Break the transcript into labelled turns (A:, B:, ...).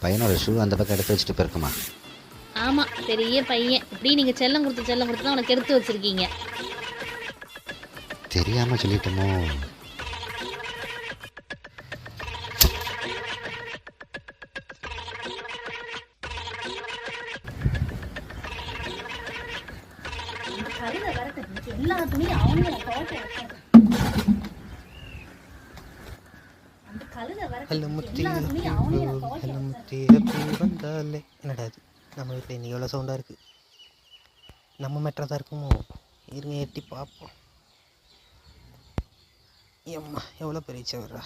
A: பையனோட ஷூ அந்த பக்கம் எடுத்து வச்சுட்டு போயிருக்குமா?
B: ஆமா, பெரிய பையன். இப்படி நீங்க செல்லம் கொடுத்து தான் உனக்கு எடுத்து வச்சிருக்கீங்க.
A: தெரியாம சொல்லிட்டோமோ?
B: எல்லா துணியும் அவங்க
C: வந்தாலே என்னடா இது, நம்ம வீட்டில் இன்னைக்கு எவ்வளோ சவுண்டாக இருக்குது. நம்ம மெட்ரா தான் இருக்குமோ? இருங்க எட்டி பார்ப்போம். எவ்வளோ பெரிய சவரா.